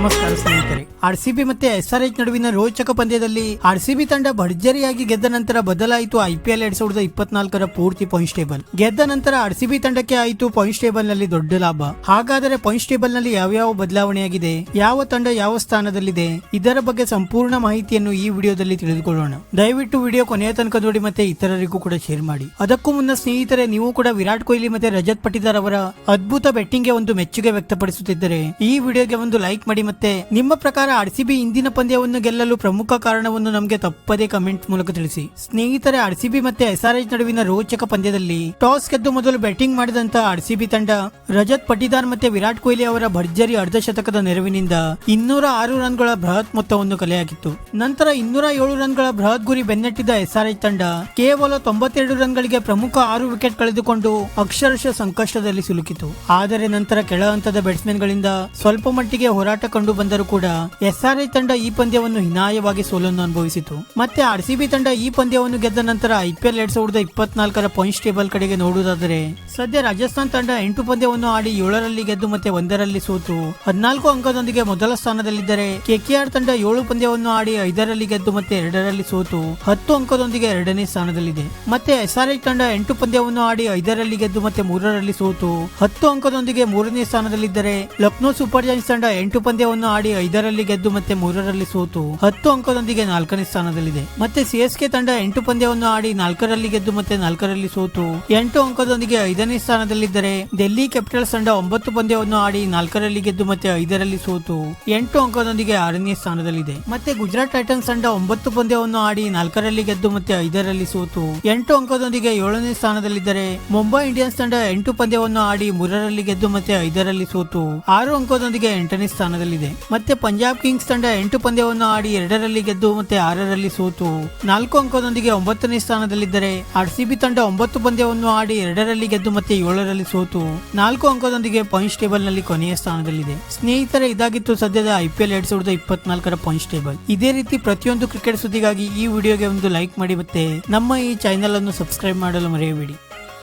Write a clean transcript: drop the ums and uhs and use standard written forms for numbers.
ನಮಸ್ಕಾರ ಸ್ನೇಹಿತರೆ. ಆರ್ಸಿಬಿ ಮತ್ತೆ ಎಸ್ಆರ್ಎಚ್ ನಡುವಿನ ರೋಚಕ ಪಂದ್ಯದಲ್ಲಿ ಆರ್ಸಿಬಿ ತಂಡ ಭರ್ಜರಿಯಾಗಿ ಗೆದ್ದ ನಂತರ ಬದಲಾಯಿತು ಐಪಿಎಲ್ 2024ರ ಪೂರ್ತಿ ಪಾಯಿಂಟ್ಸ್ ಟೇಬಲ್. ಗೆದ್ದ ನಂತರ ಆರ್ಸಿಬಿ ತಂಡಕ್ಕೆ ಆಯಿತು ಪಾಯಿಂಟ್ಸ್ ಟೇಬಲ್ ನಲ್ಲಿ ದೊಡ್ಡ ಲಾಭ. ಹಾಗಾದರೆ ಪಾಯಿಂಟ್ಸ್ ಟೇಬಲ್ ನಲ್ಲಿ ಯಾವ್ಯಾವ ಬದಲಾವಣೆಯಾಗಿದೆ, ಯಾವ ತಂಡ ಯಾವ ಸ್ಥಾನದಲ್ಲಿದೆ, ಇದರ ಬಗ್ಗೆ ಸಂಪೂರ್ಣ ಮಾಹಿತಿಯನ್ನು ಈ ವಿಡಿಯೋದಲ್ಲಿ ತಿಳಿದುಕೊಳ್ಳೋಣ. ದಯವಿಟ್ಟು ವಿಡಿಯೋ ಕೊನೆಯ ತನಕ ನೋಡಿ ಮತ್ತೆ ಇತರರಿಗೂ ಕೂಡ ಶೇರ್ ಮಾಡಿ. ಅದಕ್ಕೂ ಮುನ್ನ ಸ್ನೇಹಿತರೆ, ನೀವು ಕೂಡ ವಿರಾಟ್ ಕೊಹ್ಲಿ ಮತ್ತೆ ರಜತ್ ಪಟಿದಾರ್ ಅವರ ಅದ್ಭುತ ಬೆಟ್ಟಿಂಗ್ ಗೆ ಒಂದು ಮೆಚ್ಚುಗೆ ವ್ಯಕ್ತಪಡಿಸುತ್ತಿದ್ದರೆ ಈ ವಿಡಿಯೋಗೆ ಒಂದು ಲೈಕ್ ಮಾಡಿ. ಮತ್ತೆ ನಿಮ್ಮ ಪ್ರಕಾರ ಆರ್ಸಿಬಿ ಇಂದಿನ ಪಂದ್ಯವನ್ನು ಗೆಲ್ಲಲು ಪ್ರಮುಖ ಕಾರಣವನ್ನು ನಮಗೆ ತಪ್ಪದೇ ಕಮೆಂಟ್ ಮೂಲಕ ತಿಳಿಸಿ. ಸ್ನೇಹಿತರೆ, ಆರ್ಸಿಬಿ ಮತ್ತೆ ಎಸ್ಆರ್ಎಚ್ ನಡುವಿನ ರೋಚಕ ಪಂದ್ಯದಲ್ಲಿ ಟಾಸ್ ಗೆದ್ದು ಮೊದಲು ಬ್ಯಾಟಿಂಗ್ ಮಾಡಿದಂತ ಆರ್ಸಿಬಿ ತಂಡ ರಜತ್ ಪಟಿದಾರ್ ಮತ್ತೆ ವಿರಾಟ್ ಕೊಹ್ಲಿ ಅವರ ಭರ್ಜರಿ ಅರ್ಧಶತಕದ ನೆರವಿನಿಂದ 206 ರನ್ಗಳ ಬೃಹತ್ ಮೊತ್ತವನ್ನು ಕಲೆ ಹಾಕಿತ್ತು. ನಂತರ 207 ರನ್ಗಳ ಬೃಹತ್ ಗುರಿ ಬೆನ್ನಟ್ಟಿದ ಎಸ್ಆರ್ಎಚ್ ತಂಡ ಕೇವಲ 92 ರನ್ಗಳಿಗೆ ಪ್ರಮುಖ 6 ವಿಕೆಟ್ ಕಳೆದುಕೊಂಡು ಅಕ್ಷರಶಃ ಸಂಕಷ್ಟದಲ್ಲಿ ಸಿಲುಕಿತು. ಆದರೆ ನಂತರ ಕೆಳ ಹಂತದ ಬ್ಯಾಟ್ಸ್ಮನ್ ಗಳಿಂದ ಸ್ವಲ್ಪ ಮಟ್ಟಿಗೆ ಹೋರಾಟ ಕಂಡು ಬಂದರೂ ಕೂಡ ಎಸ್ಆರ್ಎಚ್ ತಂಡ ಈ ಪಂದ್ಯವನ್ನು ಹೀನಾಯವಾಗಿ ಸೋಲನ್ನು ಅನುಭವಿಸಿತು. ಮತ್ತೆ ಆರ್ಸಿಬಿ ತಂಡ ಈ ಪಂದ್ಯವನ್ನು ಗೆದ್ದ ನಂತರ ಐಪಿಎಲ್ 2024ರ ಪಾಯಿಂಟ್ಸ್ ಟೇಬಲ್ ಕಡೆಗೆ ನೋಡುವುದಾದರೆ ಸದ್ಯ ರಾಜಸ್ಥಾನ್ ತಂಡ 8 ಪಂದ್ಯವನ್ನು ಆಡಿ 7ರಲ್ಲಿ ಗೆದ್ದು ಮತ್ತೆ 1ರಲ್ಲಿ ಸೋತು 14 ಅಂಕದೊಂದಿಗೆ ಮೊದಲ ಸ್ಥಾನದಲ್ಲಿದ್ದರೆ, ಕೆಕೆಆರ್ ತಂಡ 7 ಪಂದ್ಯವನ್ನು ಆಡಿ 5ರಲ್ಲಿ ಗೆದ್ದು ಮತ್ತೆ 2ರಲ್ಲಿ ಸೋತು 10 ಅಂಕದೊಂದಿಗೆ 2ನೇ ಸ್ಥಾನದಲ್ಲಿದೆ. ಮತ್ತೆ ಎಸ್ಆರ್ಎಚ್ ತಂಡ 8 ಪಂದ್ಯವನ್ನು ಆಡಿ 5ರಲ್ಲಿ ಗೆದ್ದು ಮತ್ತೆ 3ರಲ್ಲಿ ಸೋತು 10 ಅಂಕದೊಂದಿಗೆ 3ನೇ ಸ್ಥಾನದಲ್ಲಿದ್ದರೆ, ಲಕ್ನೋ ಸೂಪರ್ ಜೈಂಟ್ಸ್ ತಂಡ 8 ಪಂದ್ಯವನ್ನು ಆಡಿ 5ರಲ್ಲಿ ಗೆದ್ದು ಮತ್ತೆ 3ರಲ್ಲಿ ಸೋತು 10 ಅಂಕದೊಂದಿಗೆ 4ನೇ ಸ್ಥಾನದಲ್ಲಿದೆ. ಮತ್ತೆ ಸಿಎಸ್ಕೆ ತಂಡ 8 ಪಂದ್ಯವನ್ನು ಆಡಿ 4ರಲ್ಲಿ ಗೆದ್ದು ಮತ್ತೆ 4ರಲ್ಲಿ ಸೋತು 8 ಅಂಕದೊಂದಿಗೆ 5ನೇ ಸ್ಥಾನದಲ್ಲಿದ್ದರೆ, ಡೆಲ್ಲಿ ಕ್ಯಾಪಿಟಲ್ಸ್ ತಂಡ 9 ಪಂದ್ಯವನ್ನು ಆಡಿ 4ರಲ್ಲಿ ಗೆದ್ದು ಮತ್ತೆ 5ರಲ್ಲಿ ಸೋತು 8 ಅಂಕದೊಂದಿಗೆ 6ನೇ ಸ್ಥಾನದಲ್ಲಿದೆ. ಮತ್ತೆ ಗುಜರಾತ್ ಟೈಟನ್ಸ್ ತಂಡ 9 ಪಂದ್ಯವನ್ನು ಆಡಿ 4ರಲ್ಲಿ ಗೆದ್ದು ಮತ್ತೆ 5ರಲ್ಲಿ ಸೋತು 8 ಅಂಕದೊಂದಿಗೆ 7ನೇ ಸ್ಥಾನದಲ್ಲಿದ್ದರೆ, ಮುಂಬೈ ಇಂಡಿಯನ್ಸ್ ತಂಡ 8 ಪಂದ್ಯವನ್ನು ಆಡಿ 3ರಲ್ಲಿ ಗೆದ್ದು ಮತ್ತೆ 5ರಲ್ಲಿ ಸೋತು 6 ಅಂಕದೊಂದಿಗೆ 8ನೇ ಸ್ಥಾನದಲ್ಲಿದೆ. ಮತ್ತೆ ಪಂಜಾಬ್ ಕಿಂಗ್ಸ್ ತಂಡ 8 ಪಂದ್ಯವನ್ನು ಆಡಿ 2ರಲ್ಲಿ ಗೆದ್ದು ಮತ್ತೆ 6ರಲ್ಲಿ ಸೋತು 4 ಅಂಕದೊಂದಿಗೆ 9ನೇ ಸ್ಥಾನದಲ್ಲಿದ್ದರೆ, ಆರ್ಸಿಬಿ ತಂಡ 9 ಪಂದ್ಯವನ್ನು ಆಡಿ 2ರಲ್ಲಿ ಗೆದ್ದು ಮತ್ತೆ 7ರಲ್ಲಿ ಸೋತು 4 ಅಂಕದೊಂದಿಗೆ ಪಾಯಿಂಟ್ಸ್ ಟೇಬಲ್ ನಲ್ಲಿ ಕೊನೆಯ ಸ್ಥಾನದಲ್ಲಿದೆ. ಸ್ನೇಹಿತರೆ, ಇದಾಗಿತ್ತು ಸದ್ಯದ ಐಪಿಎಲ್ 2024ರ ಪಾಯಿಂಟ್ಸ್ ಟೇಬಲ್. ಇದೇ ರೀತಿ ಪ್ರತಿಯೊಂದು ಕ್ರಿಕೆಟ್ ಸುದ್ದಿಗಾಗಿ ಈ ವಿಡಿಯೋಗೆ ಒಂದು ಲೈಕ್ ಮಾಡಿ ಮತ್ತೆ ನಮ್ಮ ಈ ಚಾನೆಲ್ ಅನ್ನು ಸಬ್ಸ್ಕ್ರೈಬ್ ಮಾಡಲು ಮರೆಯಬೇಡಿ.